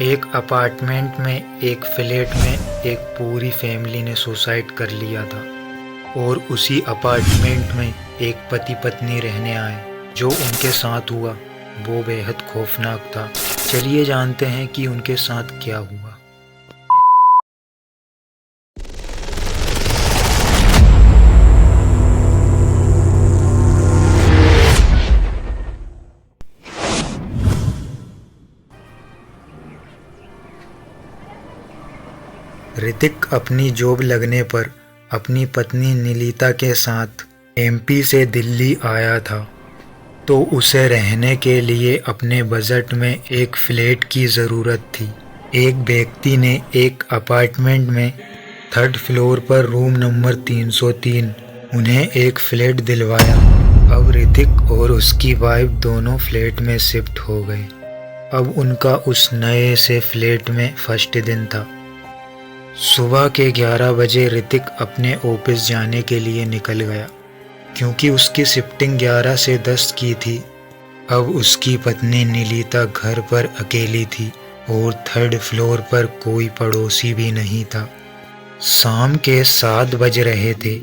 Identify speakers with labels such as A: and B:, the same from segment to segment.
A: एक अपार्टमेंट में एक फ्लैट में एक पूरी फैमिली ने सुसाइड कर लिया था और उसी अपार्टमेंट में एक पति पत्नी रहने आए। जो उनके साथ हुआ वो बेहद खौफनाक था। चलिए जानते हैं कि उनके साथ क्या हुआ। ऋतिक अपनी जॉब लगने पर अपनी पत्नी निलिता के साथ एमपी से दिल्ली आया था, तो उसे रहने के लिए अपने बजट में एक फ्लैट की ज़रूरत थी। एक व्यक्ति ने एक अपार्टमेंट में 3rd फ्लोर पर रूम नंबर 303 उन्हें एक फ्लैट दिलवाया। अब ऋतिक और उसकी वाइफ दोनों फ्लैट में शिफ्ट हो गए। अब उनका उस नए से फ्लैट में फर्स्ट दिन था। सुबह के 11 बजे ऋतिक अपने ऑफिस जाने के लिए निकल गया, क्योंकि उसकी शिफ्टिंग 11 से 10 की थी। अब उसकी पत्नी निलिता घर पर अकेली थी और 3rd फ्लोर पर कोई पड़ोसी भी नहीं था। शाम के 7 बज रहे थे।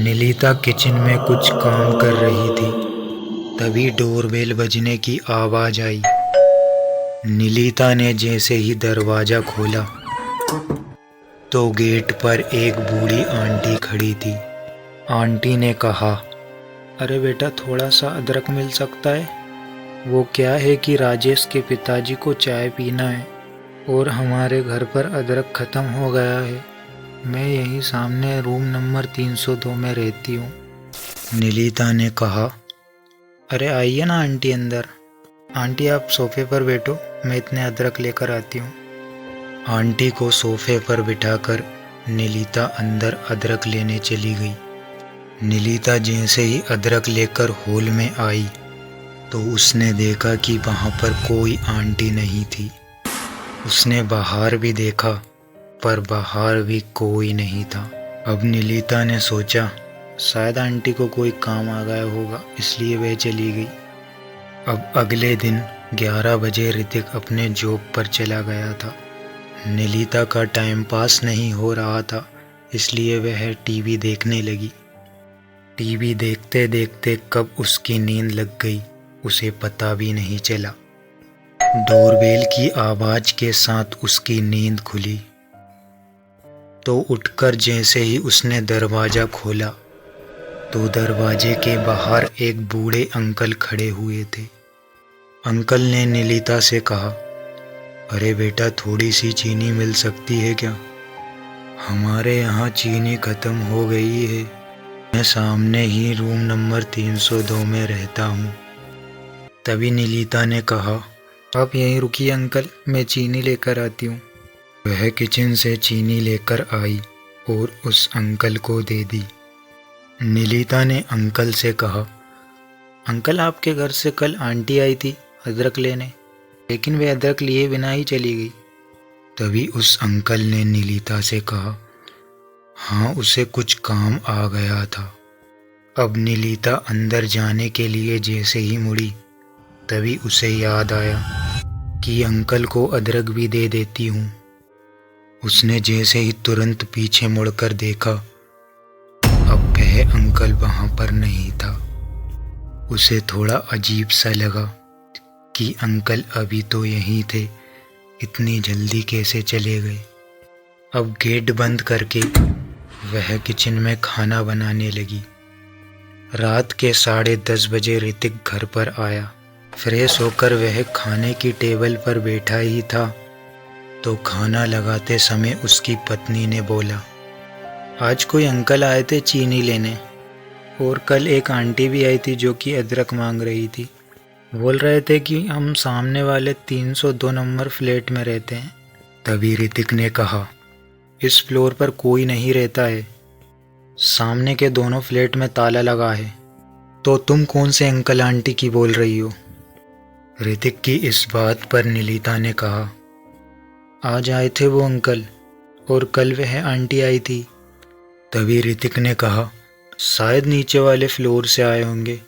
A: निलिता किचन में कुछ काम कर रही थी, तभी डोरबेल बजने की आवाज़ आई। निलिता ने जैसे ही दरवाज़ा खोला तो गेट पर एक बूढ़ी आंटी खड़ी थी। आंटी ने कहा, अरे बेटा, थोड़ा सा अदरक मिल सकता है? वो क्या है कि राजेश के पिताजी को चाय पीना है और हमारे घर पर अदरक ख़त्म हो गया है। मैं यहीं सामने रूम नंबर 302 में रहती हूँ। निलिता ने कहा, अरे आइए ना आंटी अंदर। आंटी आप सोफे पर बैठो, मैं इतने अदरक लेकर आती हूँ। आंटी को सोफे पर बिठाकर निलिता अंदर अदरक लेने चली गई। निलिता जैसे ही अदरक लेकर हॉल में आई तो उसने देखा कि वहाँ पर कोई आंटी नहीं थी। उसने बाहर भी देखा पर बाहर भी कोई नहीं था। अब निलिता ने सोचा शायद आंटी को कोई काम आ गया होगा, इसलिए वह चली गई। अब अगले दिन 11 बजे ऋतिक अपने जॉब पर चला गया था। निलिता का टाइम पास नहीं हो रहा था, इसलिए वह टीवी देखने लगी। टीवी देखते देखते कब उसकी नींद लग गई उसे पता भी नहीं चला। डोरबेल की आवाज़ के साथ उसकी नींद खुली तो उठकर जैसे ही उसने दरवाज़ा खोला तो दरवाजे के बाहर एक बूढ़े अंकल खड़े हुए थे। अंकल ने निलिता से कहा, अरे बेटा, थोड़ी सी चीनी मिल सकती है क्या? हमारे यहाँ चीनी ख़त्म हो गई है। मैं सामने ही रूम नंबर 302 में रहता हूँ। तभी निलिता ने कहा, आप यहीं रुकिए अंकल, मैं चीनी लेकर आती हूँ। वह किचन से चीनी लेकर आई और उस अंकल को दे दी। निलिता ने अंकल से कहा, अंकल आपके घर से कल आंटी आई थी अदरक लेने, लेकिन वे अदरक लिए बिना ही चली गई। तभी उस अंकल ने निलिता से कहा, हाँ, उसे कुछ काम आ गया था। अब निलिता अंदर जाने के लिए जैसे ही मुड़ी तभी उसे याद आया कि अंकल को अदरक भी दे देती हूँ। उसने जैसे ही तुरंत पीछे मुड़कर देखा, अब वह अंकल वहाँ पर नहीं था। उसे थोड़ा अजीब सा लगा कि अंकल अभी तो यहीं थे, इतनी जल्दी कैसे चले गए। अब गेट बंद करके वह किचन में खाना बनाने लगी। रात के 10:30 बजे ऋतिक घर पर आया। फ्रेश होकर वह खाने की टेबल पर बैठा ही था तो खाना लगाते समय उसकी पत्नी ने बोला, आज कोई अंकल आए थे चीनी लेने और कल एक आंटी भी आई थी जो कि अदरक मांग रही थी। बोल रहे थे कि हम सामने वाले 302 नंबर फ्लैट में रहते हैं। तभी ऋतिक ने कहा, इस फ्लोर पर कोई नहीं रहता है, सामने के दोनों फ्लैट में ताला लगा है, तो तुम कौन से अंकल आंटी की बोल रही हो? ऋतिक की इस बात पर निलिता ने कहा, आज आए थे वो अंकल और कल वह आंटी आई थी। तभी ऋतिक ने कहा, शायद नीचे वाले फ्लोर से आए होंगे,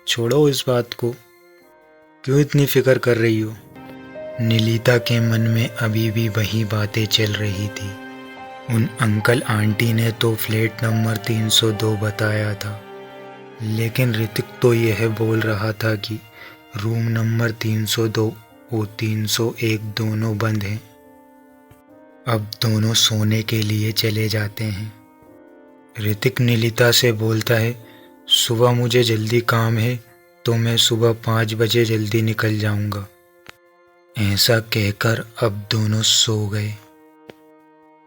A: छोड़ो इस बात को, क्यों इतनी फिक्र कर रही हो? निलिता के मन में अभी भी वही बातें चल रही थी। उन अंकल आंटी ने तो फ्लैट नंबर 302 बताया था, लेकिन ऋतिक तो यह बोल रहा था कि रूम नंबर 302 और 301 दोनों बंद हैं। अब दोनों सोने के लिए चले जाते हैं। ऋतिक निलिता से बोलता है, सुबह मुझे जल्दी काम है तो मैं सुबह 5 बजे जल्दी निकल जाऊंगा। ऐसा कहकर अब दोनों सो गए।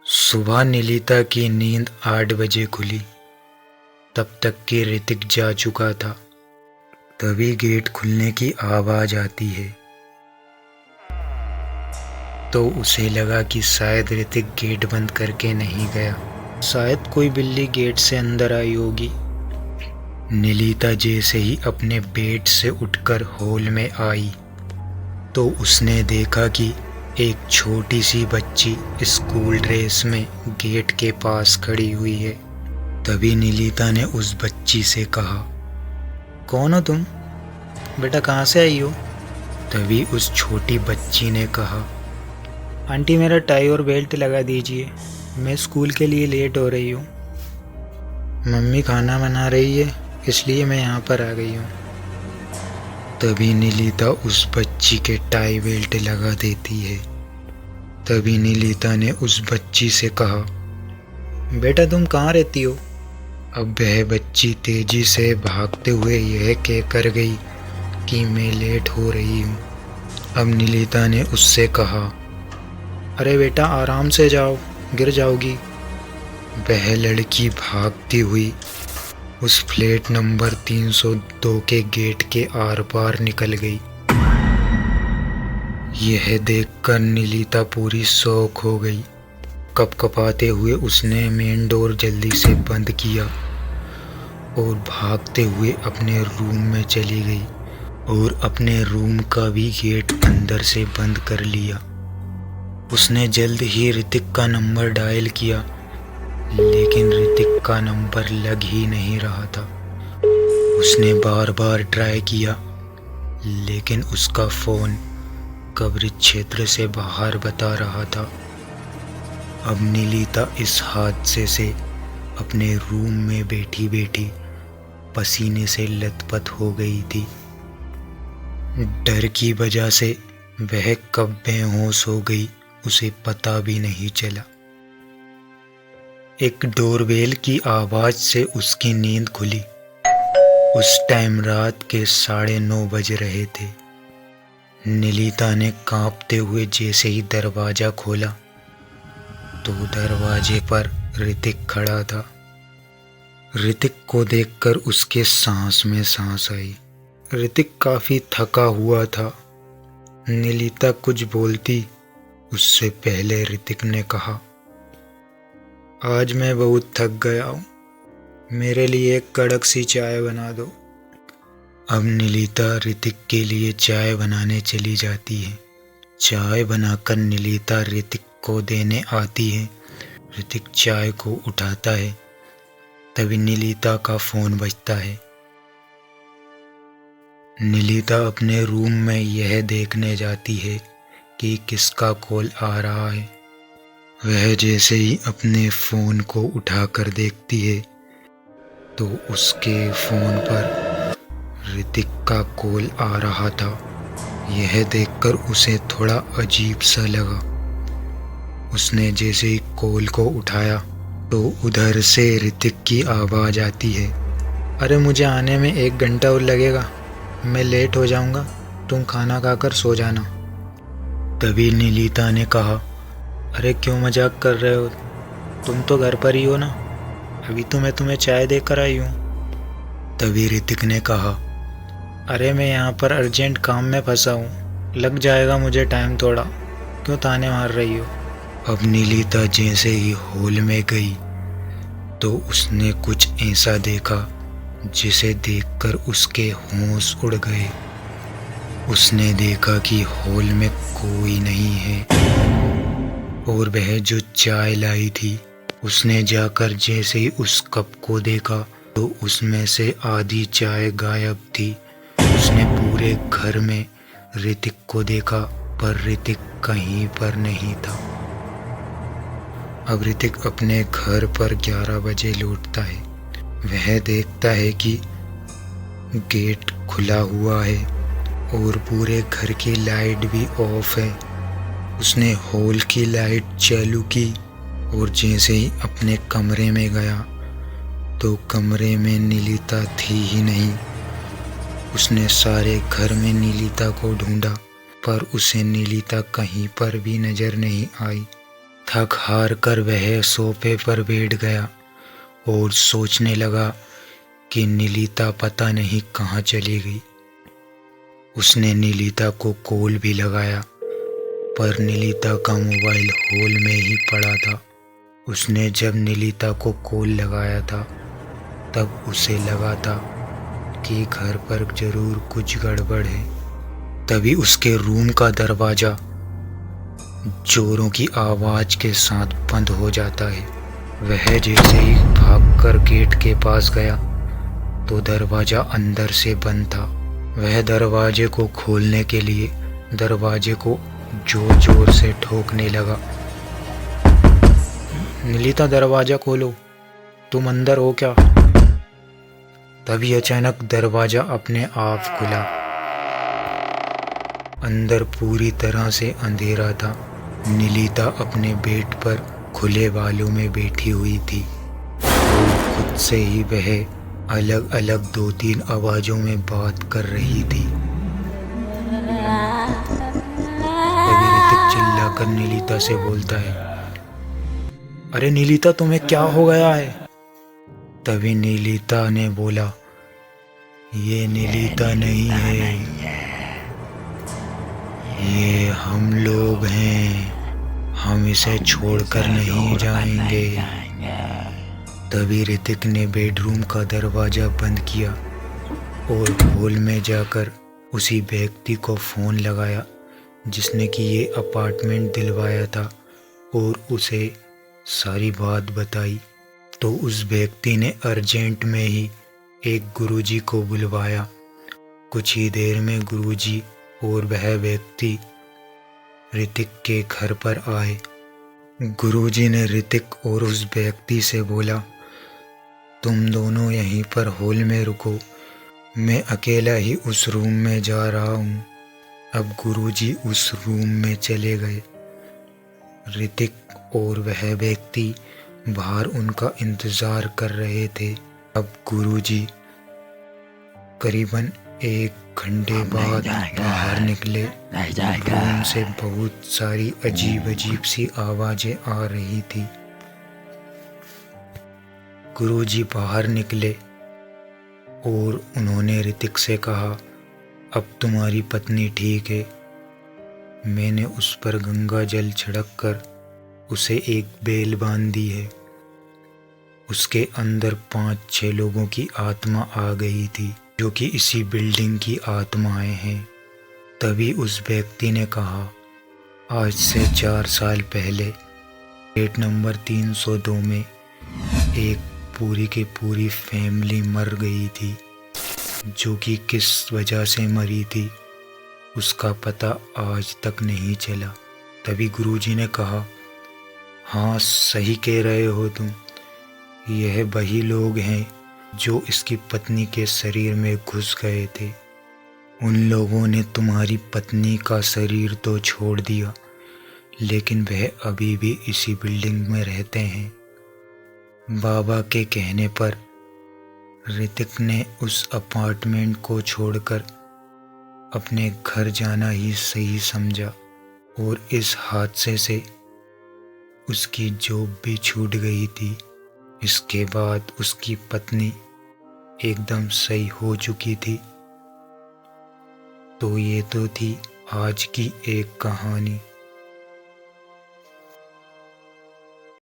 A: सुबह निलिता की नींद 8 बजे खुली। तब तक कि ऋतिक जा चुका था। तभी गेट खुलने की आवाज आती है तो उसे लगा कि शायद ऋतिक गेट बंद करके नहीं गया, शायद कोई बिल्ली गेट से अंदर आई होगी। निलिता जैसे ही अपने बेड से उठकर हॉल में आई तो उसने देखा कि एक छोटी सी बच्ची स्कूल ड्रेस में गेट के पास खड़ी हुई है। तभी निलिता ने उस बच्ची से कहा, कौन हो तुम? बेटा कहाँ से आई हो? तभी उस छोटी बच्ची ने कहा, आंटी मेरा टाई और बेल्ट लगा दीजिए, मैं स्कूल के लिए लेट हो रही हूँ। मम्मी खाना बना रही है इसलिए मैं यहाँ पर आ गई हूँ। तभी निलिता उस बच्ची के टाई बेल्ट लगा देती है। तभी निलिता ने उस बच्ची से कहा, बेटा तुम कहाँ रहती हो? अब वह बच्ची तेजी से भागते हुए यह कह कर गई कि मैं लेट हो रही हूँ। अब निलिता ने उससे कहा, अरे बेटा आराम से जाओ, गिर जाओगी। वह लड़की भागती हुई उस फ्लैट नंबर 302 के गेट के आर पार निकल गई। यह देखकर निलिता पूरी शॉक हो गई। कपकपाते हुए उसने मेन डोर जल्दी से बंद किया और भागते हुए अपने रूम में चली गई और अपने रूम का भी गेट अंदर से बंद कर लिया। उसने जल्द ही ऋतिक का नंबर डायल किया, लेकिन ऋतिक का नंबर लग ही नहीं रहा था। उसने बार बार ट्राई किया, लेकिन उसका फ़ोन कवरेज क्षेत्र से बाहर बता रहा था। अब निलिता इस हादसे से अपने रूम में बैठी बैठी पसीने से लथपथ हो गई थी। डर की वजह से वह कब बेहोश हो गई उसे पता भी नहीं चला। एक डोरबेल की आवाज से उसकी नींद खुली। उस टाइम रात के 9:30 बज रहे थे। निलिता ने कांपते हुए जैसे ही दरवाजा खोला तो दरवाजे पर ऋतिक खड़ा था। ऋतिक को देखकर उसके सांस में सांस आई। ऋतिक काफी थका हुआ था। निलिता कुछ बोलती उससे पहले ऋतिक ने कहा, आज मैं बहुत थक गया हूँ, मेरे लिए एक कड़क सी चाय बना दो। अब निलिता ऋतिक के लिए चाय बनाने चली जाती है। चाय बनाकर निलिता ऋतिक को देने आती है। ऋतिक चाय को उठाता है। तभी निलिता का फ़ोन बजता है। निलिता अपने रूम में यह देखने जाती है कि किसका कॉल आ रहा है। वह जैसे ही अपने फ़ोन को उठाकर देखती है तो उसके फ़ोन पर ऋतिक का कॉल आ रहा था। यह देखकर उसे थोड़ा अजीब सा लगा। उसने जैसे ही कॉल को उठाया तो उधर से ऋतिक की आवाज़ आती है, अरे मुझे आने में 1 घंटा और लगेगा, मैं लेट हो जाऊंगा, तुम खाना खाकर सो जाना। तभी निलिता ने कहा, अरे क्यों मजाक कर रहे हो, तुम तो घर पर ही हो ना, अभी तो मैं तुम्हें चाय देकर आई हूँ। तभी ऋतिक ने कहा, अरे मैं यहाँ पर अर्जेंट काम में फंसा हूँ, लग जाएगा मुझे टाइम थोड़ा, क्यों ताने मार रही हो। अब निलिता जैसे ही हॉल में गई तो उसने कुछ ऐसा देखा जिसे देखकर उसके होश उड़ गए। उसने देखा कि हॉल में कोई नहीं है और वह जो चाय लाई थी, उसने जाकर जैसे ही उस कप को देखा तो उसमें से आधी चाय गायब थी। उसने पूरे घर में ऋतिक को देखा पर ऋतिक कहीं पर नहीं था। अब ऋतिक अपने घर पर 11 बजे लौटता है। वह देखता है कि गेट खुला हुआ है और पूरे घर की लाइट भी ऑफ है। उसने हॉल की लाइट चालू की और जैसे ही अपने कमरे में गया तो कमरे में नीलिता थी ही नहीं। उसने सारे घर में नीलिता को ढूंढा पर उसे नीलिता कहीं पर भी नजर नहीं आई। थक हार कर वह सोफे पर बैठ गया और सोचने लगा कि नीलिता पता नहीं कहाँ चली गई। उसने नीलिता को कॉल भी लगाया पर नीलिता का मोबाइल हॉल में ही पड़ा था। उसने जब नीलिता को कॉल लगाया था तब उसे लगा था कि घर पर जरूर कुछ गड़बड़ है। तभी उसके रूम का दरवाज़ा जोरों की आवाज़ के साथ बंद हो जाता है। वह जैसे ही भागकर गेट के पास गया तो दरवाज़ा अंदर से बंद था। वह दरवाजे को खोलने के लिए दरवाजे को जोर जोर से ठोकने लगा। नीलिता, दरवाज़ा खोलो, तुम अंदर हो क्या? तभी अचानक दरवाज़ा अपने आप खुला। अंदर पूरी तरह से अंधेरा था। नीलिता अपने बेड पर खुले बालों में बैठी हुई थी और खुद से ही वह अलग अलग 2-3 आवाज़ों में बात कर रही थी। तभी ऋतिक चिल्लाकर नीलिता से बोलता है, अरे नीलिता, तुम्हें क्या हो गया है? तभी नीलिता ने बोला, ये नीलिता नहीं है, ये हम लोग हैं, हम इसे छोड़कर नहीं जाएंगे। तभी ऋतिक ने बेडरूम का दरवाज़ा बंद किया और हॉल में जाकर उसी व्यक्ति को फ़ोन लगाया जिसने कि ये अपार्टमेंट दिलवाया था और उसे सारी बात बताई। तो उस व्यक्ति ने अर्जेंट में ही एक गुरुजी को बुलवाया। कुछ ही देर में गुरुजी और वह व्यक्ति ऋतिक के घर पर आए। गुरुजी ने ऋतिक और उस व्यक्ति से बोला, तुम दोनों यहीं पर हॉल में रुको, मैं अकेला ही उस रूम में जा रहा हूँ। अब गुरुजी उस रूम में चले गए। ऋतिक और वह व्यक्ति बाहर उनका इंतज़ार कर रहे थे। अब गुरुजी करीबन 1 घंटे बाद बाहर निकले। रूम से बहुत सारी अजीब अजीब सी आवाज़ें आ रही थी। गुरुजी बाहर निकले और उन्होंने ऋतिक से कहा, अब तुम्हारी पत्नी ठीक है। मैंने उस पर गंगा जल छिड़क कर उसे एक बेल बांध दी है। उसके अंदर 5-6 लोगों की आत्मा आ गई थी जो कि इसी बिल्डिंग की आत्माएं हैं। तभी उस व्यक्ति ने कहा, आज से 4 साल पहले गेट नंबर 302 में एक पूरी की पूरी फैमिली मर गई थी। जो कि किस वजह से मरी थी उसका पता आज तक नहीं चला। तभी गुरुजी ने कहा, हाँ सही कह रहे हो तुम, यह वही लोग हैं जो इसकी पत्नी के शरीर में घुस गए थे। उन लोगों ने तुम्हारी पत्नी का शरीर तो छोड़ दिया लेकिन वह अभी भी इसी बिल्डिंग में रहते हैं। बाबा के कहने पर ऋतिक ने उस अपार्टमेंट को छोड़कर अपने घर जाना ही सही समझा और इस हादसे से उसकी जॉब भी छूट गई थी। इसके बाद उसकी पत्नी एकदम सही हो चुकी थी। तो ये तो थी आज की एक कहानी।